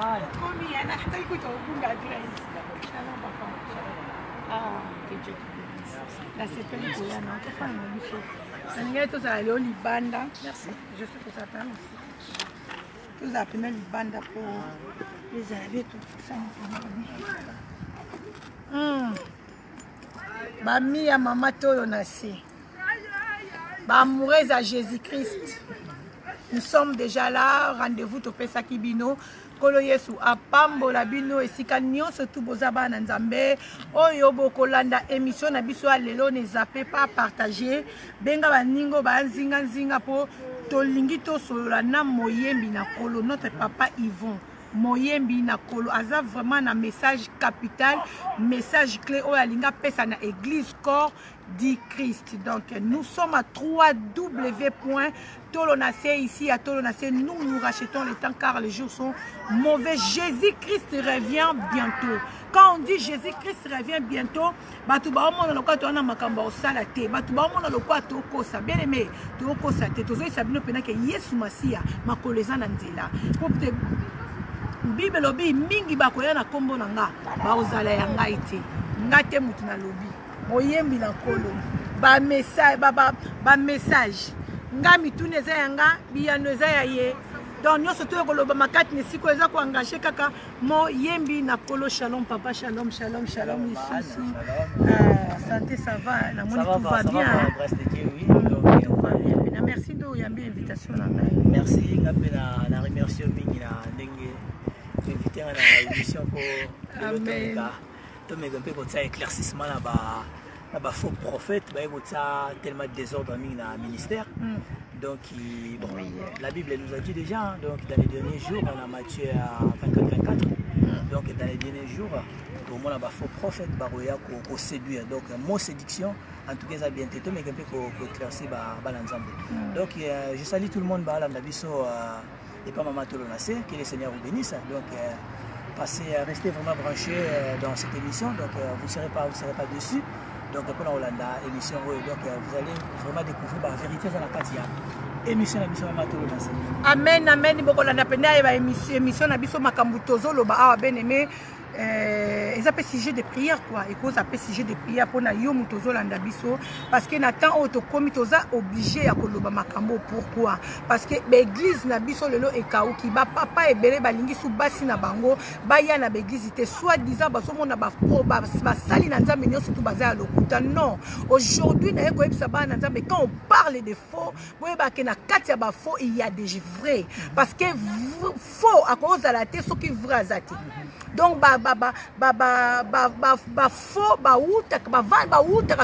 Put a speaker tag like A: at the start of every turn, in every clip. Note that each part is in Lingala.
A: La CPI Koyana, Libanda.
B: Merci.
A: Je sais que ça parle aussi. Vous appelez Libanda pour les avis, tout ça. Bami ya mama tolo nasi. Amoureuse à Jésus-Christ. Nous sommes déjà là, rendez-vous au Pesaki Bino. Kolo Yesu apambola bino esika nyonso tu bozaba na nzambe oyo bokolanda émission na biso lelo ne zappez pas partager benga baningo banzinga nzinga po tolingi to solola na moyembi na kolo notre papa Yvon moyembi na kolo aza vraiment un message capital message clé oyo alinga pesa na église corps du Christ. Donc nous sommes à 3W.tolonacé ici à Tolonacé. Nous rachetons le temps car les jours sont mauvais. Jésus-Christ revient bientôt. Quand on dit Jésus-Christ revient bientôt, bien aimé, Bible lobi mingi bakoya na kombo na nga ba ozala ya ngai te ngate mutu na lobi moyembi na kolo ba message nga mitune za yanga biyano za ya ye donc nyoso to koloba makati ne siko eza ko engager kaka moyembi na kolo. Shalom papa, shalom shalom shalom ici. Santé ça va na moni tout va bien. Merci de yambi invitation na ngai.
B: Merci ngapela na remercier mingi na ndenge invité à l'émission pour Amen. Tu me donnes un éclaircissement là-bas, faux prophète, tellement désordre dans le ministère. Donc, bon, la Bible nous a dit déjà, donc dans les derniers jours, on a Matthieu 24-24. Donc, dans les derniers jours, tout le monde a faux prophète, baroya ko séduire. Donc, mot séduction, en tout cas, ça a bien été, mais un peu ko éclaircir l'ensemble. Donc, je salue tout le monde, et pas Maman Tolonacé, que le Seigneur vous bénisse. Donc, restez vraiment branchés dans cette émission. Donc, vous ne serez pas dessus. Donc, pour la émission, donc, vous allez vraiment découvrir la vérité dans la Katia. Émission Maman Tolonacé.
A: Amen, amen. Beaucoup la émission Nabiso Makambutozo, le Baha Ben aimé. Ils appellent sujet de prière quoi et cause appelle sujet de prière pour na yo mutozo landa biso parce que Nathan auto komitoza obligé à koloba makambo. Pourquoi? Parce que l'église na biso lelo e kauki ba papa e belé balingi su basi na bango ba ya na l'église était soit disant baso mona ba sali na nzambe nyonso tu baza lokuta. Non, aujourd'hui na eko ebisa ba na nzambe quand on parle de faux boye ba ke na kati ya ba faux il y a des vrais parce que faux à cause de la tête ce qui vrai azati. Donc faux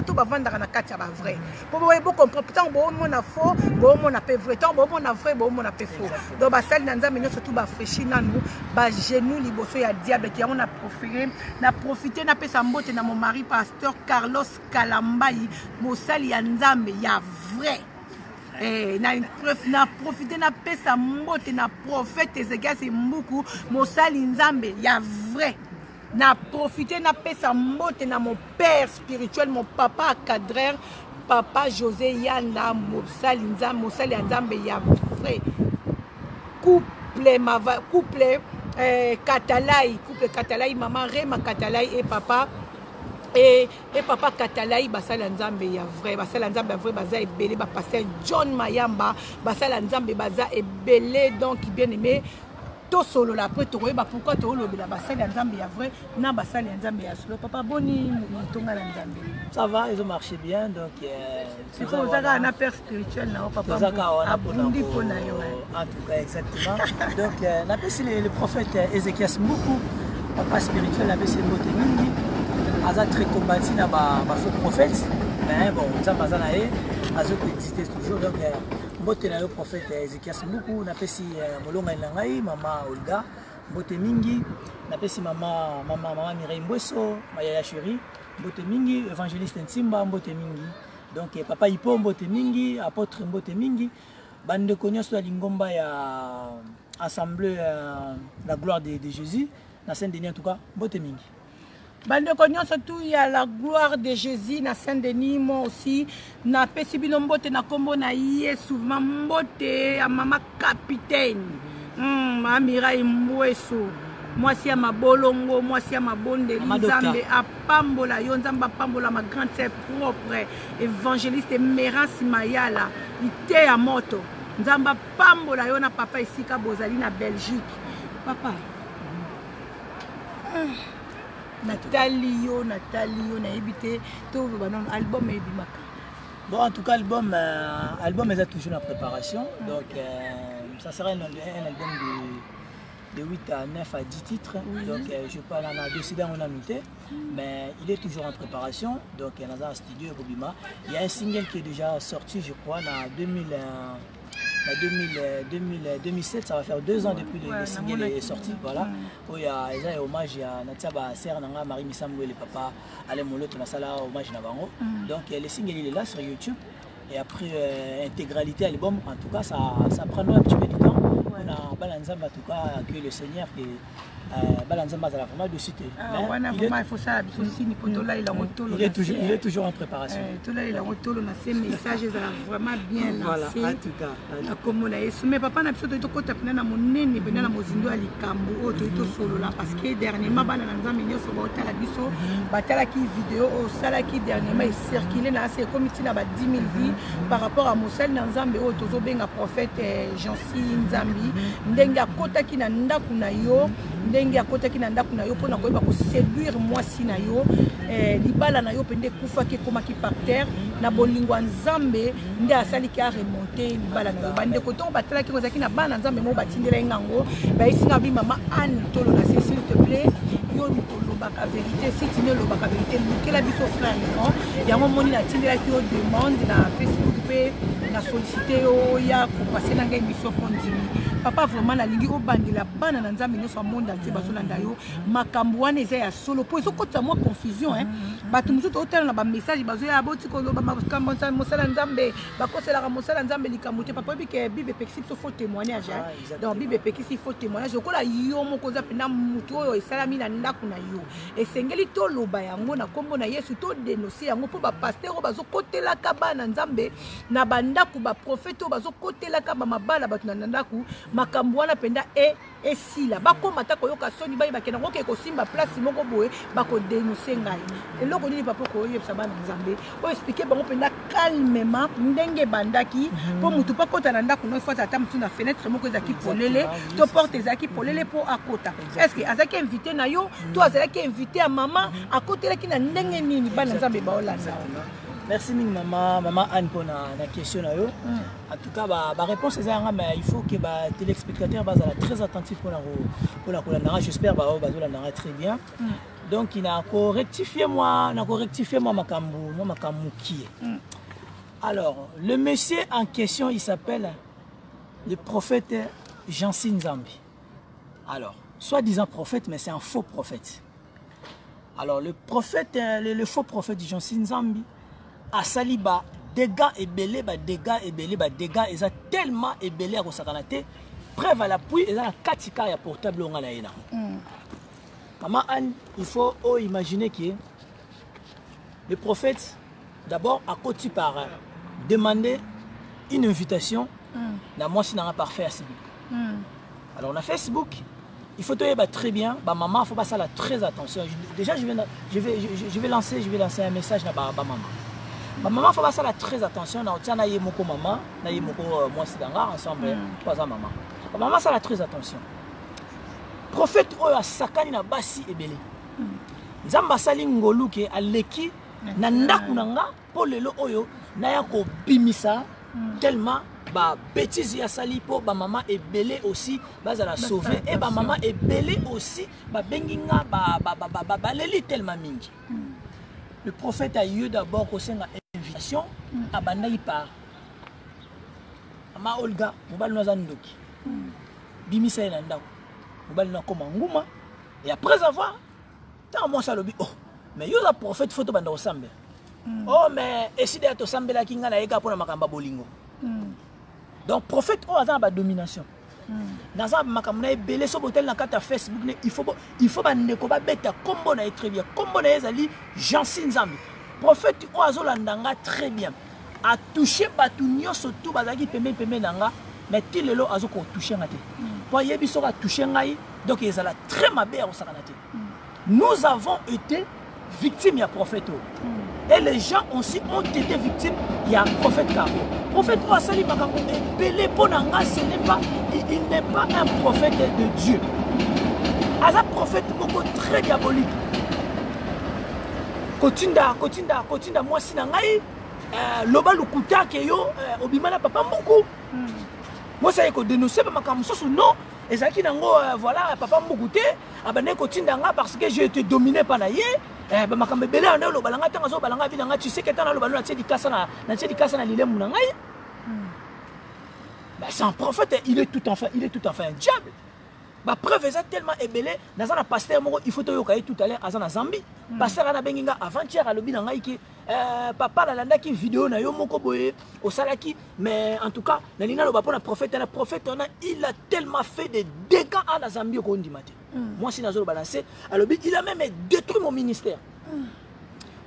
A: to vanda na kati ya ba vrai pour vous comprendre pourtant bon na faux bon na pe vrai tant bon na vrai bon na pe faux donc ba sali na nzambe nyonso tu ba freshi nanu ba genou liboso ya diable qui on a profité na pesa mbote na mon mari pasteur Carlos Kalambai mosali ya nzambe ya vrai. Na profité na pesa mbote na prophète Ezekias Mbuku mosali nzambe ya vrai. Na profité na pesa mbote na mon père spirituel mon papa cadreur papa José Yanda mosali nzambe ya vrai. Couple Katalai maman Rema Katalai et papa et papa Katalai basala nzambe ya vrai basala nzambe ya vrai baza ebele ba pasteur John Mayamba basala nzambe baza ebele donc bien aimé to solo la après to ba pourquoi to lobela basala nzambe ya vrai na basala nzambe ya solo papa boni mutonga na nzambe
B: ça va ils ont marché bien donc
A: c'est quoi ça un père spirituel na papa abundi pona yo
B: en tout cas exactement donc na pesi le prophète Ezekias Mbuku papa spirituel na pesi mbote mingi aza très combattu na ba faux prophète mais bon nzambe aza na ye azo ko exister toujours donc mbote na yo prophète Ezekias Mbuku na pesi molonga na ngai mama Olga mbote mingi na pesi mama Mireille Mbweso Mayaya Chéri mbote mingi évangéliste Ntimba mbote mingi donc papa Ipo mbote mingi apôtre mbote mingi bande konyoso ya lingomba ya assemblée la gloire de Jésus na Saint-Denis en tout cas mbote mingi.
A: Bande nyonso tout il y a la gloire de Jésus na Saint-Denis moi aussi na pesi bino mbote na kombo na Yesu mbote ya mama capitaine Mireille Mbweso mwasi ya mabolongo, mwasi ya mabondeli, Nzambe apambola yo, Nzambe apambola ma grande sœur propre, évangéliste Merasi Mayala, ite ya moto. Nzambe apambola yo na papa esika bozali na Belgique. Papa. Nathalie yo, na ebité, to banon album ebimaka.
B: Bon, en tout cas, l'album est toujours en préparation. Donc, ça sera un album de 8 à 9 à 10 titres. Oui. Donc, je parle en a décidé en unanimité. Mais il est toujours en préparation. Donc, il y a un studio Bobima. Il y a un single qui est déjà sorti, je crois, en 2007. Ça va faire 2 ans depuis le single est sorti. Voilà. Il y a un hommage à Natiaba Sernanga, Marie Missamou et le papa Alain Molo, tout ça là, hommage à Nabango. Donc, le single il est là sur YouTube. Et après, intégralité album, en tout cas, ça prendra un petit peu de temps. On a Balanzamba, en tout cas, que le Seigneur qui Balanzamba, ça a vraiment de cité. Il est toujours en préparation.
A: Il a message vraiment bien lancé.
B: Voilà, en tout cas.
A: Mais papa n'a pas de côté pour na monene bena na mozindo ali kambo o to solo là parce que dernièrement Balanzamba minyo so ba tala biso ba tala ki vidéo au sala ki dernièrement il circulait na c'est comme il na ba 10 000 vies par rapport à Mosel Nzambe o tozo benga prophète Jansi Nzambi ndenge akotaki na ndaku na yo ndenge akotaki na ndaku na yo pona koyeba ko séduire mwasi na yo libala na yo pende kufa ke komaki par terre na bolingo Nzambe nde asali ki a remonter libala na yo bande ko to batala ki kozaki na bana Nzambe mo batindela ngango ba isinga bi mama Anne tolo na s'il te plaît yo lobaka vérité si tu ne lobaka vérité mukela biso frère non yango moni na tindela ki yo demande na Facebook pe na solliciter yo ya ko passer na ngai mission continue papa vraiment na lingi obandela bana na Nzambe nyoso monde entier bazolanda yo makambo wana eza ya solo po ezokota mwa confusion bato mosusu otala na ba message bazoya boti ko loba makambo mosala Nzambe bakoselaka mosala Nzambe likambo te papa bike Bible pekisi so faut témoignage donc Bible pekisi faut témoignage okola yo moko za pena mutu oyo esalami na ndaku na yo esengeli to loba yango na kombo na Yesu to dénoncer yango po ba pasteur o bazokotelaka bana Nzambe na bandaku ba prophète o bazokotelaka ba mabala bato na ndaku makambo wana penda esila bakomata koyoka soni bayi bakena koke kosimba place moko boye bako dénoncer ngai eloko nini papa ko yebisa bana Nzambe o expliquer bango penda calmement ndenge bandaki po mutu pa kota na ndaku no fois ata mutu na fenêtre moko ezaki polele to porte ezaki polele po akota est-ce que azaki invité na yo to azaki invité à maman akotelaki na ndenge nini bana Nzambe baolanda.
B: Merci maman Anne pour la question. En tout cas, la réponse est mais il faut que les téléspectateurs soient très attentifs pour la j'espère que vous très bien. Donc, il a rectifié moi qui est. Alors, le monsieur en question, il s'appelle le prophète Jansi Nzambi. Alors, soi-disant prophète, mais c'est un faux prophète. Alors, le prophète, le faux prophète Jansi Nzambi, à Saliba, dégâts et belé, dégâts, ils ont tellement ébélé à Rosakanate. Preuve à l'appui, ils ont la katika ya portable on a la ena. Maman Anne, il faut imaginer que le prophète, d'abord, a côté par demander une invitation. Moi, si on a par Facebook. Alors, on a Facebook. Il faut très bien. Maman, il faut passer très attention. Déjà, je vais lancer un message à maman. Maman, il faut passer très attention. On a eu mon maman, on a eu mon moi ensemble, trois ans maman. Maman, ça a très attention. Prophète oyo sakani na basi ebele. Nzamba sali ngolu ke aleki na ndaku nanga po lelo oyo na ya ko bimisa tellement ba bêtise ya sali po ba maman ebele aussi bazala sauver et ba maman ebele aussi ba benginga ba leli tellement mingi. Le prophète a eu d'abord une invitation à Bandaï par Ama Olga, Mobal Nozandoki. Bimisa et Nandao, Mobal Nakomanguma. Et après avoir, tant moi ça le dit, oh, mais il y a un prophète photo banda osambe. Oh, mais essayer d'être osambe la kinga na ega pour la makamba bolingo. Donc, prophète, oh, a une domination. Dans un makamna belé so botel na kata Facebook il faut bandeko ba beta kombo na très bien kombo na ezali Jansi Nzambi prophète o azolandanga très bien a touché batu nyoso tout bazaki pembe nanga mais ti lelo azoko toucher ngate po yebi so ka toucher ngai Donc ils allaient très mal au Sakanate. Nous avons été victimes du prophète. Et les gens aussi ont été victimes du prophète Karo. Le prophète Ouassali Makambo est belé pour Nanga, il n'est pas un prophète de Dieu. C'est un prophète très diabolique. Kotinda, moi si Nangaï, loba lukuta keyo, obimana papa mboukou. Moi ça y est que dénoncer ma camusou non. Et ça qui nango voilà papa mboukoute, abane kotinda nga parce que j'ai été dominé par naïe. Ma camébélé en lo balanga tangazo balanga binanga tu sais que t'as le ballon na tedi kasa na lile munangaï. C'est un prophète, il est tout enfin un diable. Ma preuve est tellement ébélé, dans un pasteur il faut te yokaye tout à l'heure à Zambie. Pasteur ana benginga avant-hier à lobi nangaï ki papa la landa ki vidéo na yo moko boye au salaki, mais en tout cas nalina lo bapona prophète il a tellement fait des dégâts à Zambie au ndimate. Moi si nazo balancer à lobi il a même détruit mon ministère.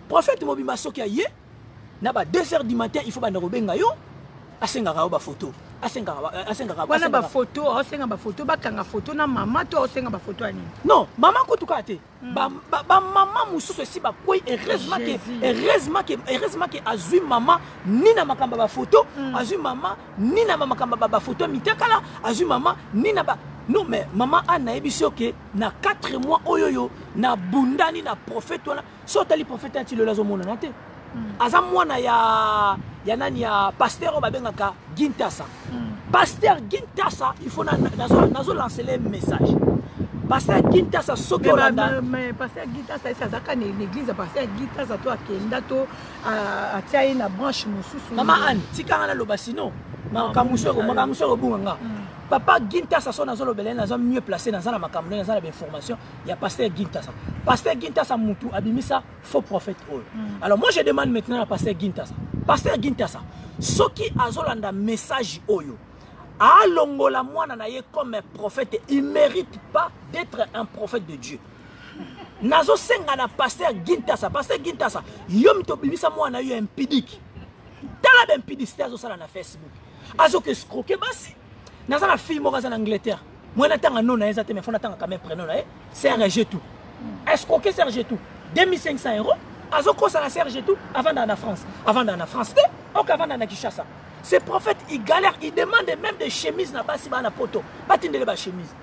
B: Prophète mobimba soki aye na ba 2h du matin il faut ba robenga yo asengaka ba photo.
A: Wana ba photo, osenga ba photo, bakanga photo na mama to osenga ba photo ani.
B: Non, maman ko tukate. Ba maman mususu si ba koi heureusement que azui maman ni na makamba ba photo, azui maman ni na makamba ba photo mitekala, azui maman ni na ba non mais maman ana ebiso ke na 4 mois oyoyo na bundani na prophète wana sotali prophète anti le lazo mona nate. Aza mwana ya nani ya pasteur babengaka Gintasa. Pasteur Gintasa, il faut nazo lancer les messages. Pasteur Gintasa soki Olanda.
A: Mais pasteur Gintasa ça zaka na l'église pasteur Gintasa to akenda to atia na branche mususu.
B: Maman Anne, tikanga na lobasino. Makamusoro bunganga. Papa Gintasa son nazo lobele nazo mieux placé dans la makambo dans la information, il y a pasteur Gintasa. Pasteur Gintasa mutu abimisa faux prophète. Alors moi je demande maintenant à pasteur Gintasa. Pasteur Gintasa, soki azolanda message oyo. Alongola mwana na ye comme un prophète, il ne mérite pas d'être un prophète de Dieu. Nazo senga na pasteur Gintasa, yom to bimisa mwana yo impidique. Tala ben impidique azo sala na Facebook. Azo que scroquer basi. Naza na fille moraza en Angleterre. Moi natanga non na ezate mais faut natanga quand même prénom na Serge tout. Escroquer Serge tout. 2500 €. Azo ko ça na Serge tout avant d'aller en France. Avant d'aller en France, ok avant d'aller à Kinshasa. Ces prophètes, ils galèrent, ils demandent même des chemises na basi ba na poto. Batindele ba chemise.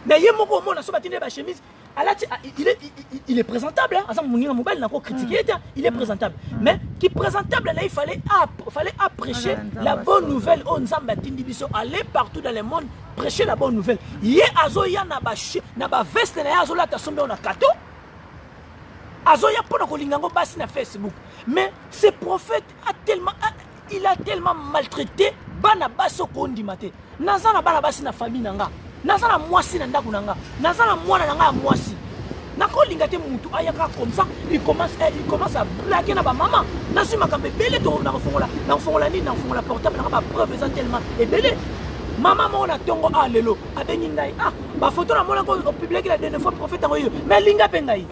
B: Mais yemoko mo na so batindele ba chemise, il est présentable hein. Munginga mobile n'a pas critiqué, il est présentable. Mais qui présentable là il fallait prêcher la bonne nouvelle on nzamba tindi biso aller partout dans le monde prêcher la bonne nouvelle. Yé azoya na ba veste na azola ta sombe on a kato. Azoya pona kolingango basi na Facebook. Mais ce prophète il a tellement maltraité bana baso kondi mate. Nazana bana basi na famille nanga. Nazana mwasi na ndaku nanga. Nazana mwana nanga mwasi. Nako lingate mutu ayaka comme ça, il commence à blaguer na ba maman. Nasu makambe belé to na fongola ni na fongola portable na ba preuve ça tellement et belé. Maman mona tongo a lelo abengi ngai ba photo na mona ko publier la dernière fois prophète ngoyo. Mais linga pengai.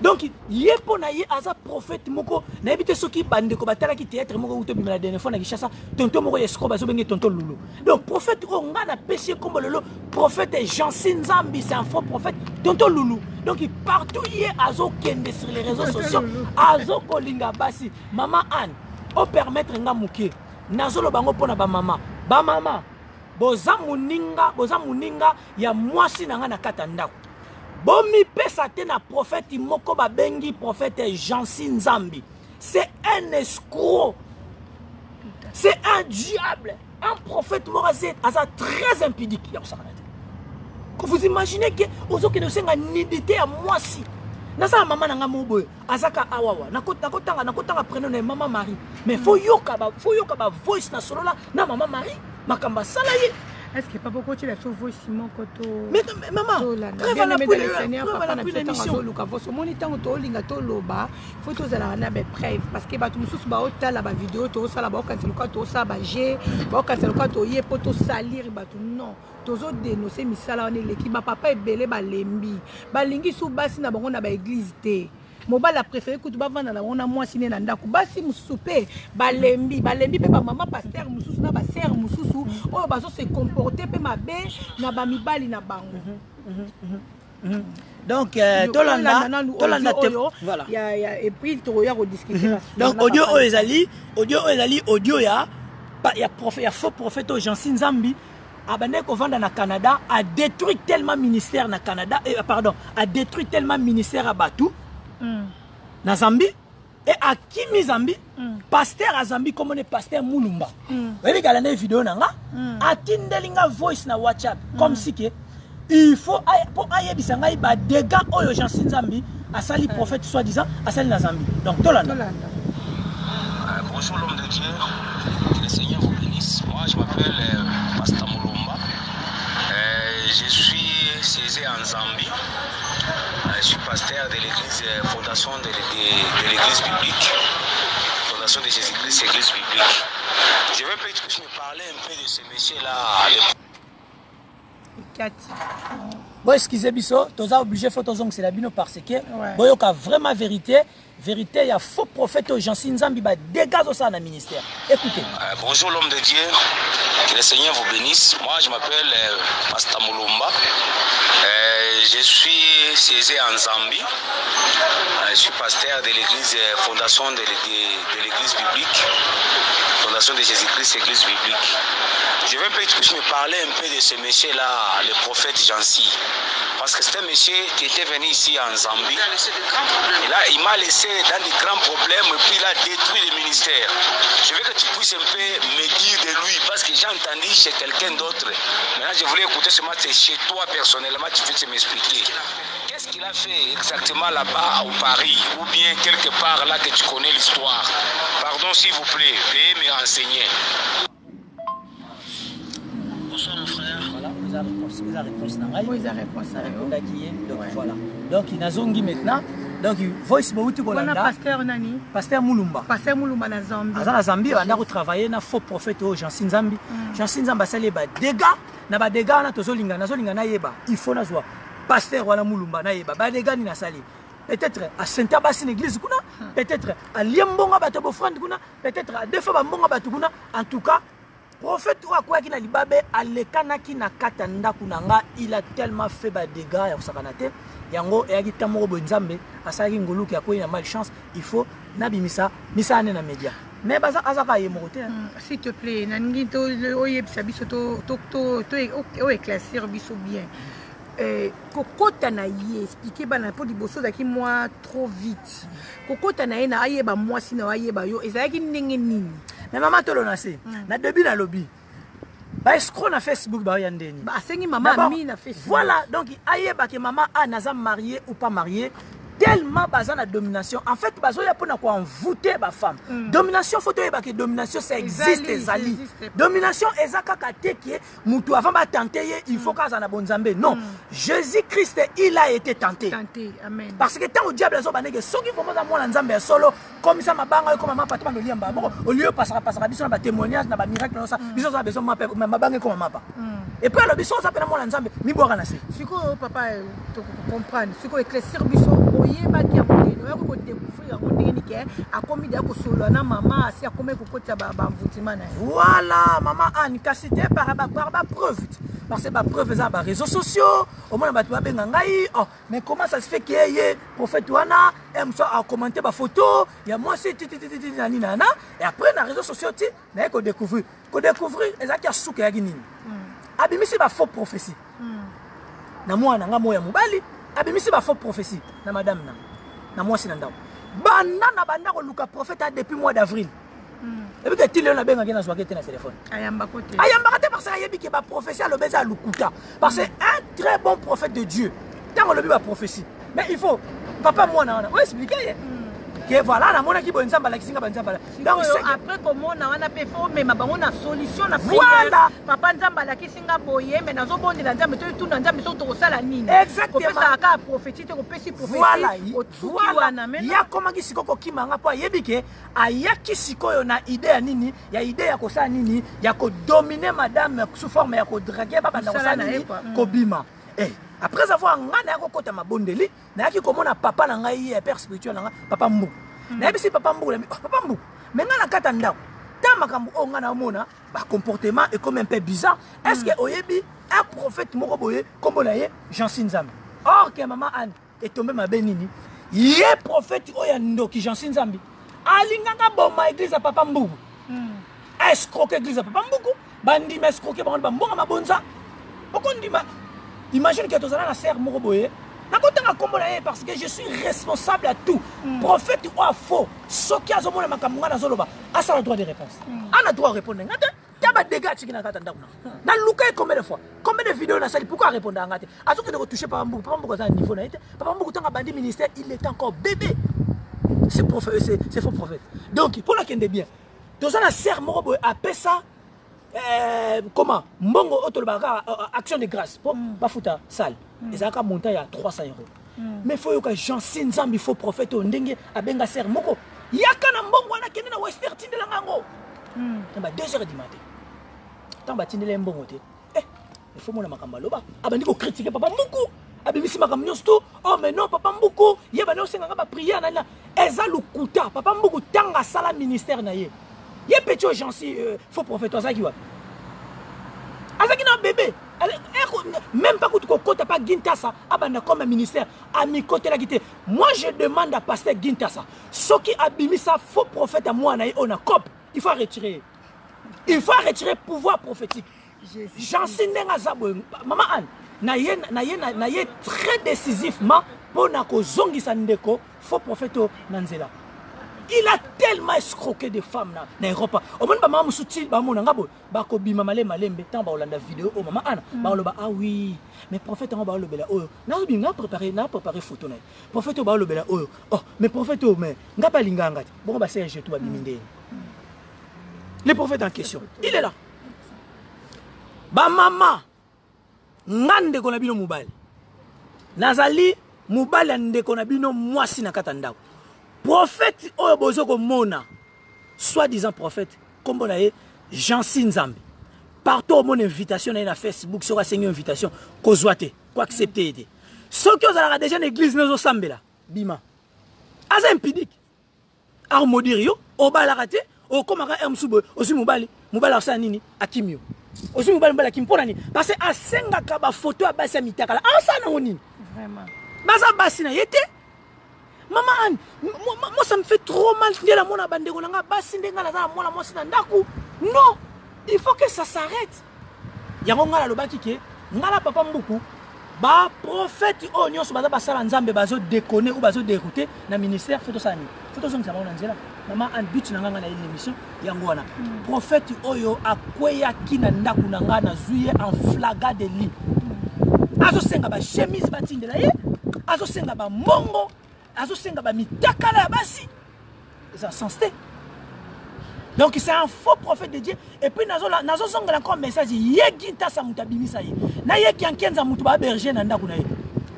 B: Donc, yé pona yé aza prophète moko na ebité soki bande ko batala ki théâtre moko uto bimela dernière fois na Kinshasa tonton moko escroc bazo bengi tonton Loulou. Donc prophète onga na péché comme lolo prophète Jansin Nzambi c'est un faux prophète tonton Loulou. Donc partout yé azo kende sur les réseaux sociaux azo kolinga basi maman Anne o permettre nga muke nazolo bango pona ba mama boza muninga ya mwasi nanga na kata ndako. Bomi pesate na prophète moko babengi prophète Jansin Nzambi. C'est un escroc. C'est un diable. Un prophète morazé asa très impudique. Quand vous imaginez que ozoke no senga nidité à moi si. Nasa maman nanga mobo azaka awawa. Nakotanga prénom na maman Marie. Mais faut yoka ba voice na solo na maman Marie makamba salaye.
A: Est-ce que pas beaucoup tu l'as trouvé Simon Koto?
B: Mais maman, preuve à l'appui de l'émission.
A: Faut tous aller en avoir preuve parce que bah tout mususu ba ota la ba vidéo to ça la ba quand c'est le cas to ça ba j'ai ba quand c'est le cas to yé poto salir ba tout non tozo dénoncer misala on l'équipe ba papa ebele ba lembi ba lingi sou basi na bango na ba église té mobala préféré kutu bavanda na ona mwasi ne na ndako basi mususu pe balembi pe ba mama pasteur mususu na ba sœur mususu oyo bazo se comporter pe mabe na ba mibali na bango.
B: Donc Tolanda voilà.
A: Et puis tu regardes discuter.
B: Donc audio ya faux prophète Jansin Zambi abandé ko vanda na Canada a détruit tellement ministère na Canada a détruit tellement ministère à Batou na Zambie et à Kimi Zambie pasteur à Zambie comme on est pasteur Mulumba. Vous voyez qu'il y a une vidéo nanga atindelinga voice na WhatsApp comme si que il faut pour ayer bisanga ba dégâts oyo Jansin Zambi a sali prophète soi-disant a sali na Zambie. Donc Tolanda.
C: Bonjour l'homme de Dieu, que le Seigneur vous bénisse. Moi je m'appelle Pasteur Mulumba. Je suis saisi en Zambie. Je suis pasteur de l'église Fondation de l'église biblique. Fondation de Jésus-Christ, église biblique. Je vais peut-être me parler un peu de ce monsieur-là.
B: Bon, excusez biso, tu as obligé de faire c'est la bino parce que bon, il y a vraiment vérité, il y a faux prophète Jansin Zambi ba dégage au sein du ministère. Écoutez.
C: Bonjour l'homme de Dieu, que le Seigneur vous bénisse. Moi je m'appelle Pasteur Mulumba. Je suis saisi en Zambie. Je suis pasteur de l'église Fondation de l'église biblique. Fondation de Jésus-Christ, église biblique. Je vais peut-être me parler un peu de ce monsieur-là, le prophète Jansi. Parce que c'est un monsieur qui était venu ici en Zambie. Et là, il m'a laissé dans des grands problèmes et puis il a détruit le ministère. Je veux que tu puisses un peu me dire de lui parce que j'ai entendu chez quelqu'un d'autre. Maintenant, je voulais écouter ce match chez toi personnellement. Tu peux m'expliquer. Qu'est-ce qu'il a fait exactement là-bas au Paris ou bien quelque part là que tu connais l'histoire? Pardon s'il vous plaît, veuillez me renseigner. Bonsoir mon frère.
B: Voilà, vous avez réponse.
A: Vous avez réponse.
B: Donc voilà. Donc il a zongi maintenant. Donc voice bouti Bolanda.
A: Pasteur nani?
B: Pasteur Mulumba.
A: Pasteur Mulumba na Zambie.
B: Dans Zambie, on a travaillé na faux prophète au Jansin Zambi. Jansin Zamba sali ba dégâts, na ba dégâts na tozolinga na yeba. Il faut na joie. Pasteur wala Mulumba na yeba. Ba dégâts ni na sali. Peut-être à Saint-Abbas une église kuna, peut-être à Liembonga bato bofrand kuna, peut-être à deux fois Mbonga bato kuna. En tout cas, prophète ou quoi qui na libabe alekana ki na katanda kunanga, il a tellement fait ba dégâts ya sakanate. Yango et agita moko bonzambe asaki ngolu ki akoyi na malchance, il faut nabimisa misa ane na média. Mais baza azaka yemote.
A: S'il te plaît, nangi to oyebisa biso to éclaircir biso bien. Kokota na ye expliquer bana po liboso zaki moi trop vite. Kokota na ye na ayeba moi sina ayeba yo ezaki ndenge nini.
B: Mais maman tolona se na début na lobby. Ba escroc na Facebook ba yandeni.
A: Ba asengi maman ami na Facebook.
B: Voilà, donc ayeba que maman a naza marié ou pas marié. Tellement basé la domination. En fait, basé ya pona ko envoûter ba femme. Domination photo e ba que domination ça existe ezali. Domination ezaka kateke mutu avant ba tenter il faut kaza na bonzambe. Non, Jésus-Christ il a été tenté.
A: Tenté, amen.
B: Parce que tant au diable zo baneke soki faut moza mwana nzambe solo comme ça mabanga comme maman patema no liamba. Bon, au lieu passera biso na ba témoignage na ba miracle na ça. Biso za besoin mabanga comme mapa. Et puis le biso ça pena mwana nzambe mi boka na se.
A: Siko papa to comprendre. Siko éclaircir biso oyeba ki amondeni oya ko découvrir amondeni ke akomi da ko solo na maman asi akomi ko kota ba mvutima na.
B: Voilà, maman Anne cacité par preuve. Parce que ba preuve za ba réseaux sociaux, au moins ba tuba benga ngai. Oh, mais comment ça se fait que yé prophète wana aime ça à commenter ba photo, il y a moi c'est nana et après na réseaux sociaux ti na ko découvrir ezaki asuka ya nini. Abimisi ba faux prophétie. Na mwana nga moya mobali abimisi ba faux prophétie na madame na moi c'est ndao banda ko luka prophète depuis mois d'avril et puis que tu le benga na zoakete na téléphone ayamba kote parce que yebi ke ba prophétie le beza lukuta parce que un très bon prophète de Dieu tant le bi ba prophétie mais il faut papa moi na on expliquer que voilà na mona ki bo nzamba la kisinga ba nzamba
A: donc après comment na wana pe fo mais mabango na solution na
B: voilà
A: papa nzamba la kisinga boye mais nazo bondi na nzamba to na nzamba so to sala nini
B: exactement
A: ko pesa ka prophétie to ko pesi prophétie
B: voilà ya koma ki sikoko kimanga po yebi ke ayaki sikoyo na idée ya nini ya idée ya ko sala nini ya ko dominer madame sous forme ya ko draguer baba na ko sala nini ko bima Après avoir ngana yako kota mabondeli, na yaki komona papa na ngai père spirituel na papa Mbuku. Na yebisi papa Mbuku, papa Mbuku. Mais ngana kata ndako. Ta makambo o ngana mona, ba comportement est comme un peu bizarre. Est-ce que oyebi un prophète moko boye kombo na ye Jean Sinzambi. Or que maman Anne est tombée ma benini. Yé prophète oyando ki Jean Sinzambi. Alinganga boma église à papa Mbuku. Escroquer église à papa Mbuku. Bandi escroquer ba mbonga mabonza. Okondima. Imagine que tu as la serre Moroboye. Parce que je suis responsable à tout. Prophète ou faux. Ce qui a zomona makamuna zoloba. Ah, ça a le droit de réponse. On a droit de répondre. Tu as des dégâts qui n'ont pas d'attendu. Dans le cas, combien de fois? Combien de vidéos dans pourquoi répondre à un gâte? À ce que tu touches pas Papa Mbuku à un niveau. Papa Mbuku tant bandi ministère, il est encore bébé. C'est faux prophète. Donc, pour la qu'il bien. Tu as la serre Moroboye appelle ça. Comment Mbongo Otolbaka action de grâce pour Bafuta salle et ça a monté à 300 €. Mais il faut que Jean Sinzambi faut prophète au ndenge abenga ser moko yakana mbongo wana kende na western tindela ngango 2h du matin tamba tindela mbongo te il faut mona makamba loba abandi ko critiquer papa Mbuku abimisi makambo nyonso oh mais non papa Mbuku yeba no senga ba prière na eza lukuta papa Mbuku tanga sala ministère na ye. Il y a petit gentil faux prophète qui va. Azaki na bébé. Même pas que tu côté pas Gintasa abanda comme ministère à mi côté la guité. Moi je demande à pasteur Gintasa ce qui a bimi ça faux prophète à moi na on a cop. Il faut retirer. Il faut retirer pouvoir prophétique. J'en sais ndenga zabo maman Anne na ye très décisivement pour na ko zongisa ndeko faux prophète nanzela. Il a tellement escroqué des femmes dans Europe. Au moment où maman souti ba mona ngabo ba ko bima malembe tant ba olanda vidéo o maman Anna ba loba ah oui mais prophète on ba lobela oh na préparé photo na prophète ba lobela oh mais prophète mais ngapa linganga bon ba Serge tout ba biminde. Le prophète en question il est là ba maman ngande ko na bino mobile nazali mobile ande ko na bino mwasi na katanda. Prophète Oyobozoko Mona, soi-disant prophète, comme on a dit, Jean Sinzambi. Partout mon invitation dans Facebook, sur une invitation, qu'on soit quoi accepter. Ceux qui ont déjà une église, nous sommes là, Bima. Aza impidique. Armodirio, Oba raté, au Komara Msubo, aussi Moubali, Sanini, Akimio. Aussi Moubali Akim Ponani. Parce que à Senga Kaba photo à Bassa Mitakala, en ça n'a vraiment. Baza Bassina yete. Maman Anne, moi ça me fait trop mal de la mona bande kolanga basi ndenga la mona moi sina ndaku. Non, il faut que ça s'arrête. Yango ngala lobaki ke ngala papa Mbuku ba prophète onyo so baza basala nzambe bazo déconner ou bazo dérouter na ministère photo sani. Photo songi sama nzela. Maman Anne but na nganga na émission yango wana. Prophète oyo akweya kina ndaku na ngana na zuye en flagrant délit. Azo senga ba chemise batindela ye, azo senga ba mongo. Donc c'est un faux prophète de Dieu. Et puis nazo songa encore message yeginta sa mutabimisa ye. Na ye kiankenza mutu ba berger na ndako na ye.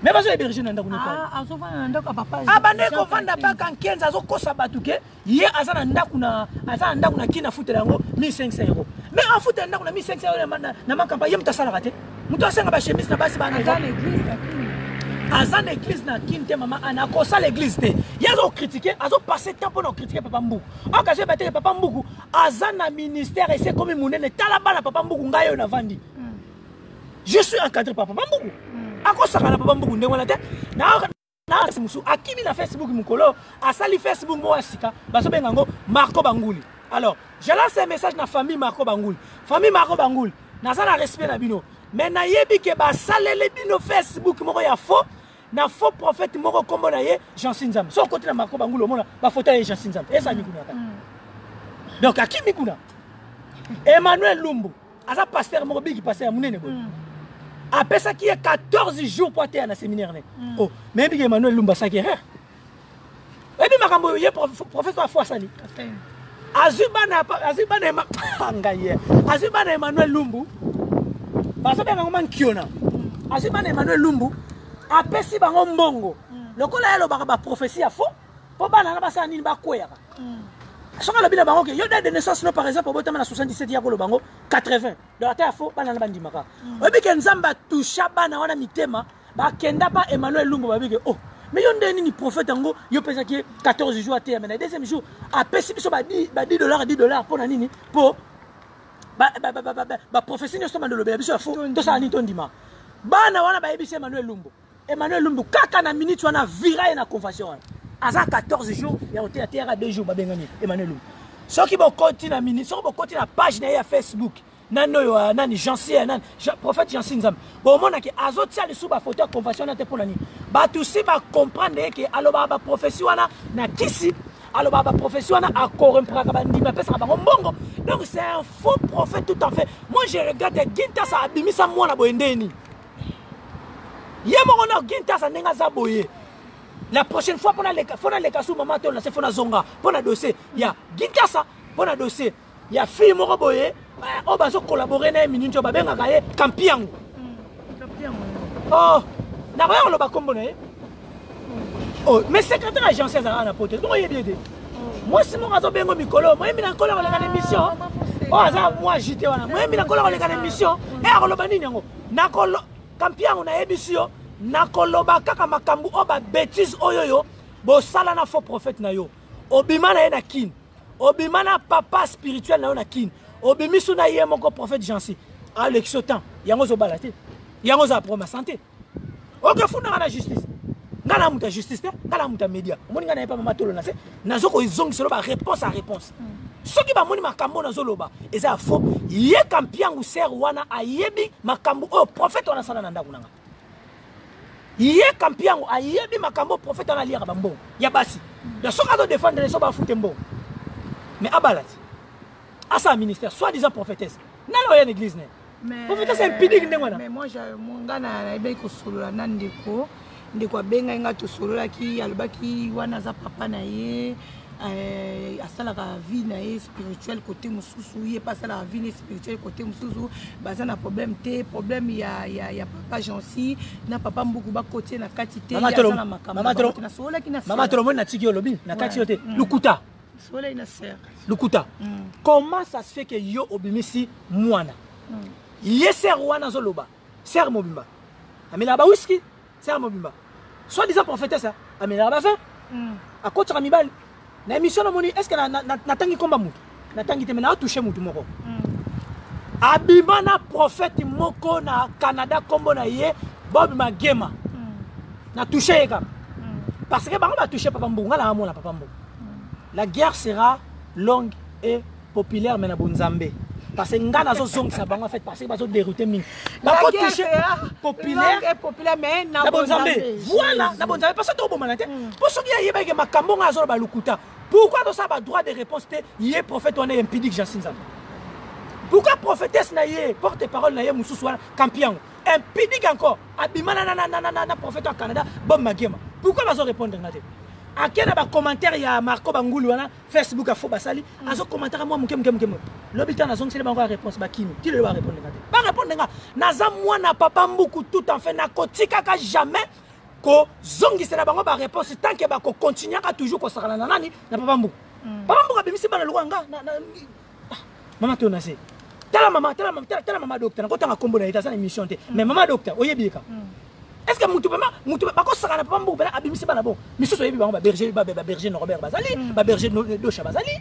B: Mais bazo berger na ndako na pa.
A: Azo vanda ndako papa.
B: Abane ko vanda ba kankenza azo kosa batuke ye azana ndako na kina futa yango 1500 €. Mais en futa ndako na 1500 € na makamba ye mutasala rate. Mutu asenga ba chemise na basi ba na
A: l'église.
B: Azan l'église na kinte maman ana kosa l'église te yazo critiquer azo passer temps pour critiquer papa Mbuku occasion battre papa Mbuku azan na ministère et c'est comme munene talaba na papa Mbuku ngayo na vandi je suis encadré par papa Mbuku akosa na papa Mbuku ndengo la te na musu akimi na Facebook mukolo asali Facebook mo asika baso bengango Marco Banguli. Alors je lance un message na famille Marco Banguli na ça la respect na bino mais na yebi ke ba salele bino Facebook moko ya faux na faux prophète moko kombo na ye Jean Sinzambi so côté na Marco Banguli mona ba photo ya Jean Sinzambi esa ni kuna donc akimi kuna Emmanuel Lumbu aza pasteur moko bigi pasteur munene bo après ça qui est 14 jours pour aller na séminaire oh mais bigi Emmanuel Lumbu ça qui est et puis makambo ye professeur foi sali azubana Emmanuel Lumbu parce que ngoma nkiona azibana Emmanuel Lumbu apesi bango mbongo lokola yelo baka ba prophétie faux po bana na basa nini ba kweyaka soka lobila bango ke yo date de naissance no par exemple botama na 77 ya ko bango 80 donc ata faux bana na bandimaka obi ke nzamba toucha bana wana mitema ba kenda ba Emmanuel Lumbo ba bige oh mais yon ndeni ni prophète ngo yo pesa ki 14 jours à terre mais deuxième jour a pesi biso ba $10 pour nini pour ba prophétie ne soma de lobela biso fo to sa ni to ndima bana wana ba yebisi Emmanuel Lumbo kaka na minute wana vira na convention aza 14 jours ya hôtel à terre à 2 jours ba bengani Emmanuel Lumbo soki bo continue na minute soki bo continue na page na ya Facebook nano nani Jansi nani prophète Jansi Nzam bon mona ki azotia le sous ba photo convention na te pour nani ba tout si ba comprendre que aloba ba prophétie wana na kisi aloba ba prophétie wana a corrompre ka ba ndima pesa ba mbongo donc c'est un faux prophète tout en fait moi je regarde Ginta sa abimisa mwana boendeni yemo ona Ginta sa nenga za boye la prochaine fois pour les cas sous maman to na se fona zonga pour na dossier ya Ginta sa pour na dossier ya fille moko boye o bazo collaborer na minute ba benga kaye Kampiango oh na ba lo ba kombo na oh mais secrétaire agence za na pote donc yebide moi si mon razo bengo mikolo moi mi na kola ko la émission oh aza moi jité wana moi mi na kola ko la émission e akoloba nini yango na kolo Kampiango na ebisio na koloba kaka makambu o ba bêtise oyoyo bo sala na faux prophète na yo obima na na kin obima na papa spirituel na yo na kin obimi suna ye moko prophète Jansi Alex Sotan yango zo balate yango za pro ma santé oke funa na justice ngana muta justice ngana muta media omoni ngana pa mama tolo na se nazoko izongi solo ba réponse à réponse soki ba moni makambo na zoloba eza faux ye Kampiango ser wana ayebi makambo o prophète wana sala na ndako nanga ye Kampiango ayebi makambo prophète wana liaka bambo ya basi da soka do défendre so ba fute mbo mais abalati à sa ministère soi-disant prophétesse nalo ya l'église ne prophétesse impidique ndengwana
A: mais moi ngana na ebe ko solola na ndeko benga nga to solola ki alobaki wana za papa na ye asalaka vie na ye spirituel côté mususu ye pas la vie spirituel côté mususu baza na problème te problème ya papa Jansi na papa mbuku ba côté na kati te ya na makambo na solola ki na
B: mama tolo na tiki olobi na kati yote lukuta
A: solola ina ser
B: lukuta comment ça se fait que yo obimisi mwana ye ser wana zoloba ser mobimba amela ba whisky ser mobimba soit disant prophétesse amela ba fin a côté ramibal na émission na moni est-ce que na tangi komba mutu na tangi te mena toucher mutu moko abima na prophète moko na Canada kombo na ye Bob Magema na toucher ka parce que bango ba toucher papa mbunga la mona papa mbunga la guerre sera longue et populaire mais na bonzambe parce que ngana zo zong sa bango en fait parce que bazo dérouter mingi ba ko toucher populaire
A: et populaire mais na
B: bonzambe voilà na bonzambe parce que to bomana te pour ceux qui yeba ke makambo ngazo ba lukuta pourquoi do ça ba droit de réponse te yé prophète on est impidique Jansi Nzam pourquoi prophétesse na yé porte-parole na yé mususu wana Kampiango impidique encore abima na prophète au Canada Bob Magema pourquoi bazo répondre na te akena ba commentaire ya Marco Bangulu wana Facebook a fo basali azo commentaire moi muke lobita na zongi ba réponse ba kimi ti le ba répondre ngate ba répondre nga naza mwana papa mbuku tout en fait na kotika ka jamais ko zongi sela bango ba réponse tant que ba ko continuer ka toujours ko sakana na nani na papa mbuku abimisi bana luwanga mama to na se tala mama docteur na ko tanga kombo na ita sa émission te mais mama docteur oyebika est-ce que mutu ba ko sakana papa mbuku bana abimisi bana bon misuso yebi bango ba berger Norbert bazali ba berger Docha bazali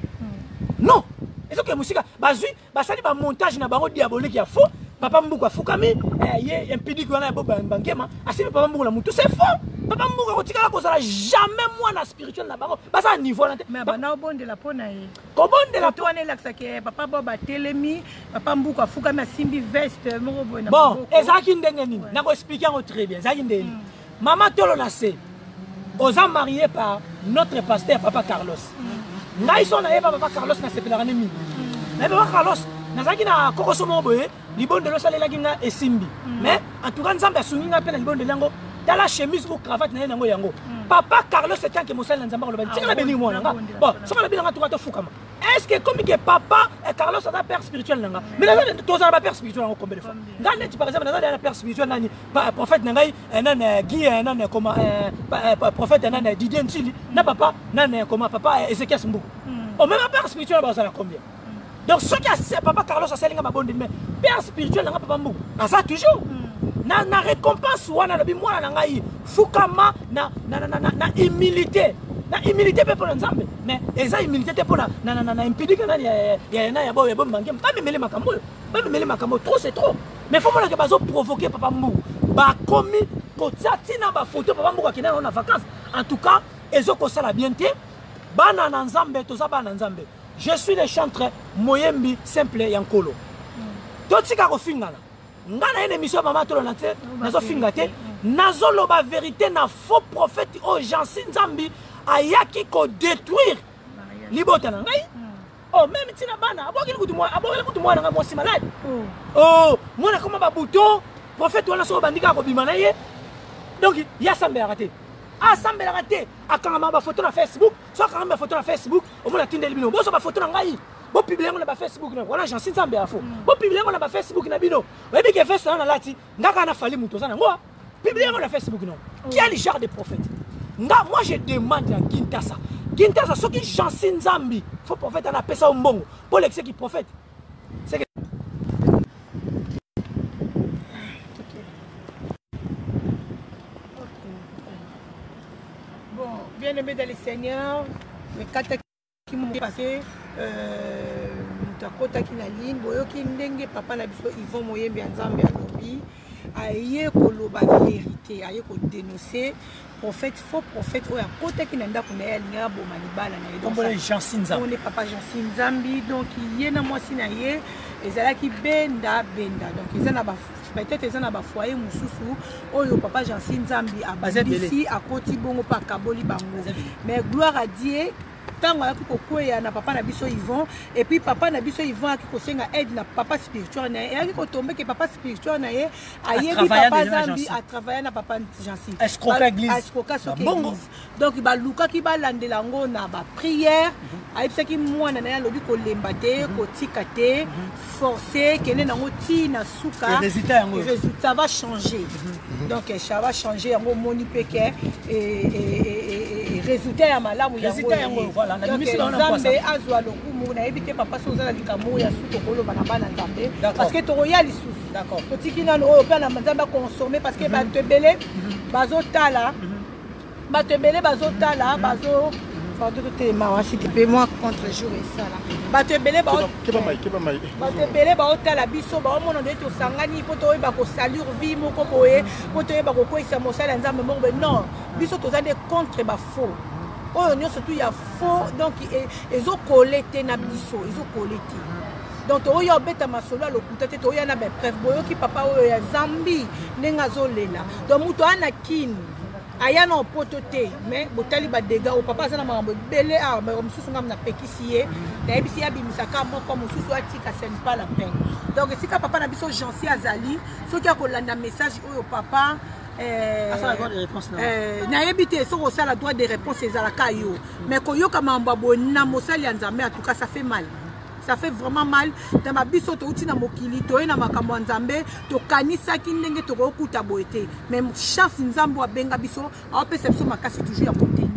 B: non est-ce que musika bazui basali ba montage na bango diabolique ya faux papa mbuku afukami ye impidique wana ya Bob Bangema asimi papa mbuku la mutu c'est faux papa mbuku ko tikala ko sala jamais moi na spirituel na bango basa niveau na te
A: mais bana bonde la pona ye
B: ko bonde la
A: pona la que papa Bob atelemi papa mbuku afukami asimbi veste moko boy na
B: bon ezaki ndenge nini na ko expliquer en très bien ezaki ndenge maman tolo na se oza marié par notre pasteur papa Carlos ngai so na ye papa Carlos na sepelaka nemi na papa Carlos nazaki na kokoso mo boye libondo lo salelaki nga esimbi mais en tout cas nzambe asungi nga pe na libondo lango dans la chemise ou cravate na yango yango papa Carlos c'est tant que mosala nzambe ko loba tika beni mo nanga bon soka beni nga to fukama est-ce que comme que papa et Carlos a père spirituel nanga mais là tous a père spirituel en combien de fois ngane tu par exemple na père spirituel nani prophète ngai nan Guy nan comment prophète nan Didier Ntili na papa nan comment papa Ezekiel Mbuku au même père spirituel ba ça combien donc ce qui a papa Carlos a salinga ba bonde mais père spirituel nanga papa Mbuku ça toujours na récompense wana lobi mwana na ngai fukama na humilité. Na humilité pe pour nzambe mais eza humilité te pour na impidika nani ya boye bo mangem pas me mêler makambo pas me mêler makambo trop c'est trop mais faut que bazo provoquer papa mbou ba komi ko tsatina ba photo papa mbou akina na vacances en tout cas ezo ko sala bien te bana na nzambe to za bana nzambe je suis le chanteur moyembi simple yankolo to tika ko fingana ngana une émission mama to na te nazo finga te nazo loba vérité na faux prophète o Jansi Nzambi ayaki ko détruire libota na ngai oh même tina bana abokeli kutu mwana nga mosi malade oh mwana koma ba bouton prophète wana so bandika ko bima na ye donc ya sambe arate sambe arate akanga ba photo na Facebook so akanga ba photo na Facebook o mona tindeli bino bo so ba photo na ngai bo publier na ba Facebook na wana Jansi Nzambe afo bo publier na ba Facebook na bino oyebi ke Facebook na lati ngaka na fali muto sana ngo publier na Facebook non qui a le genre de prophète. Moi je demande à Kinshasa, ce qui est Jansi Nzambi, faut prophète en appeler ça au mbongo, pour l'excès qui prophète. C'est que...
A: Bon, bien aimé dans le Seigneur, les 4 qui m'ont passé, Mutakota qui n'a ligne, Boyo qui n'engue papa na biso Yvon Moyembi Nzambe alobi, aye koloba vérité, aye ko dénoncer. Prophète, faux prophète, ou un côté qui n'a pas de l'Ignabo Manibala.
B: Donc, on est Jansi Nzambi.
A: On est papa Jansi Nzambi. Donc, il y a un mois sinaye, et c'est là qui benda. Donc, ils ont peut-être ils ont foyer Moussousou, ou papa Jansi Nzambi à Bazébi, à Koti Bongo, pas Kaboli Bango. Mais gloire à Dieu. Tant que y a papa na biso Yvon et puis papa na biso Yvon qui kosenga aide na papa spirituel na et qui tomber que papa spirituel na ye ayebi papa Zambi à travailler na papa Jansi
B: escroquer église
A: bon donc ba luka ki ba landela ngo na ba prière ayebisa ki mwana na ya lobi ko lemba te ko tika te forcer kene na ngoti na suka résultat va changer donc ça va changer ngo moni peke et résultat ya malamu ya
B: voilà na
A: limite Nzambe azwa lokumu na ebite papa sozala likamu ya suko koloba na bana Nzambe parce que toroya lisusu
B: d'accord
A: totiki nano oyo pe na Nzambe consommer parce que bato ebele bazotala bazo pardon te mawa si te moi contre jour et ça là bato ebele baotala biso baomona nde tosangani po toyeba kosalure vie moko boye po toyeba kokweyisa mosala Nzambe moko non biso toza nde contre bafaux oyo nyonso tu ya faux donc ezokolete na biso ezokolete donc oyo obeta masolo alokuta te toya na bapreuve boyoki papa oyo ya Zambi ndenge azolela donc moto ana kini aya na opoto te mais botali badega o papa aza na makambo ebele mosusu ngam na pekisi ye nayebisi abimisaka moko mosusu atika ce n'est pas la peine donc esika papa na biso Jansi azali soki akolanda message oyo papa nayebi te soki osala droit de réponse ezalaka yo mais koyoka makambo abona mosali ya Nzambe en tout cas ça fait mal. Ça fait vraiment mal. Dans ma biso to uti na mokili to na makambo Nzambe to kanisa ki ndenge to kokuta boete mais chance Nzambe abenga biso a perception makasi toujours ya contenir.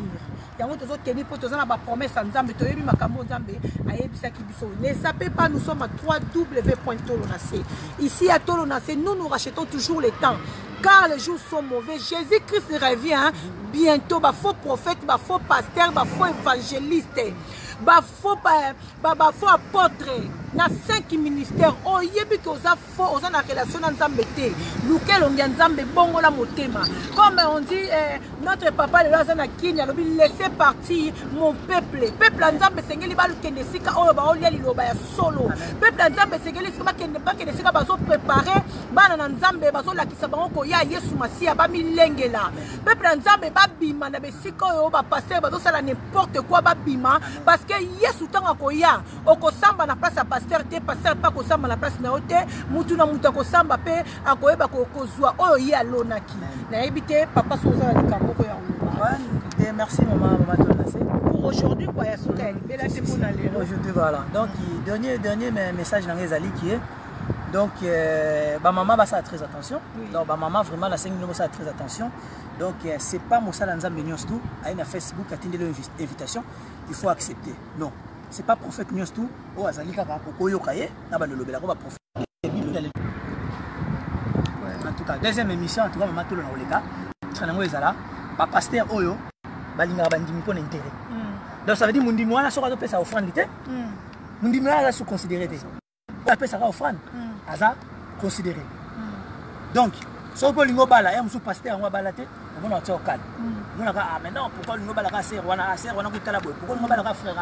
A: Yango tozo tenir pour tozana ba promesse Nzambe to yebi makambo Nzambe ayebisa ki biso. Ne sapez pas nous sommes à www.tolonase. Ici à Tolonase nous rachetons toujours le temps. Car les jours sont mauvais. Jésus-Christ revient bientôt. Faux prophète, faux pasteur, faux évangéliste, faux apôtre. Na 5 ministères. Oh, yebi que oza faux, oza na relation na Nzambe te. Lukel on Nzambe bongo la motema. Comme on dit, notre papa le Lazana Kenya, laissez partir mon peuple. Peuple Nzambe sengeli ba lukende sika oyo ba olia liloba ya solo. Peuple Nzambe sengeli sika ba kende sika bazo préparer bana na Nzambe bazo lakisa bango ko ya Yesu Masia ba milengela. Peuple Nzambe ba bima na besika oyo ba passer bazo sala n'importe quoi ba bima parce que Yesu tanga ko ya okosamba na place ya pasteur pas kosamba na place na ote mutu na mutu akosamba pe akoyeba kozwa oyo ye alonaki na ebite papa soza na likambo ko ya
B: ngomba. Merci maman Tolonase
A: pour aujourd'hui quoi ya suka ya libela te pour aller
B: aujourd'hui voilà donc dernier message na ngezali qui est donc maman va faire très attention donc maman vraiment la 5 minutes ça très attention donc c'est pas mosala Nzambe nyonso tout a na Facebook atindelo invitation il faut accepter non c'est pas prophète nyonso tout o azali kaka koyoka ye na bandolobela ko ba prophète En tout cas, deuxième émission, en tout cas, maman tout le Oleka. Tranango ezala, ba pasteur oyo, balinga bandimi pour intérêt. Donc ça veut dire mundimi wana soka to pesa offrande té. Mundimi wana sous considéré té. Ba pesa ka offrande. Aza considéré. Donc, so ko lingo bala, ya musu pasteur ngwa bala té, on va au calme. On a ah mais non, pourquoi lingo bala ka sert wana kutala boy. Pourquoi lingo bala ka frère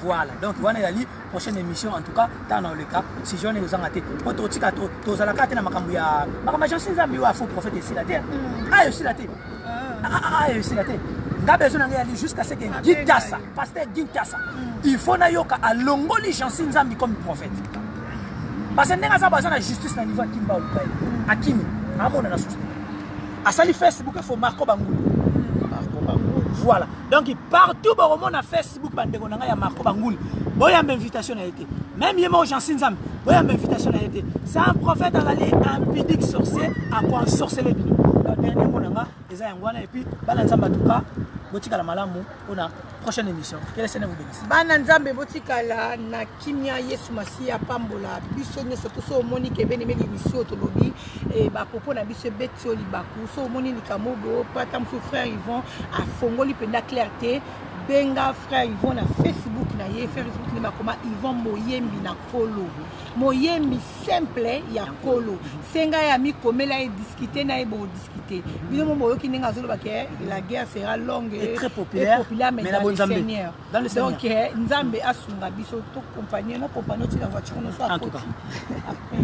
B: voilà. Donc wana yali prochaine émission en tout cas dans le cas si je ne vous en raté. Poto tika to zala ka té na makambu ya Jean Nzambi wa faux prophète ici la terre. Ah aussi la terre. Ah aussi la terre. Nga besoin d'aller jusqu'à ce que Gintassa, pasteur Gintassa, il faut na yoka a longoli Jean Nzambi comme prophète. Parce que n'enga ça besoin de justice na niveau Kimba ou Kai. Akimi, amona na souci. A sali Facebook il faut Marco Bangoul. Voilà. Donc partout au monde na Facebook bandeko nanga ya Marco Bangoul. Boya invitation a été. Même yema Jean Nzambi, boya invitation a été. C'est un prophète allé un pudique sorcier à quoi sorceler bino. Dernier mot nanga eza yangwana et puis bana nzamba tuka botika la malamu ona prochaine émission. Quelle est vous bénisse.
A: Bana nzambe botika la na kimia Yesu Masiya pambola biso nyoso to so moni ke bene meli émission to lobi et ba popo na biso betio libaku so moni likamobo pata mso frère Yvon a fongoli penda clarté benga frère Yvon na Facebook na ye Facebook ni makoma Yvon Moyembi na kolo Moyembi simple ya kolo senga ya mi komela e discuter na e bo discuter bino mo moyo ki ninga zolo ba ke la guerre sera longue
B: et très populaire
A: mais dans le Seigneur donc Nzambe asunga biso to compagnie no compagnie ti la voiture no so à tout cas après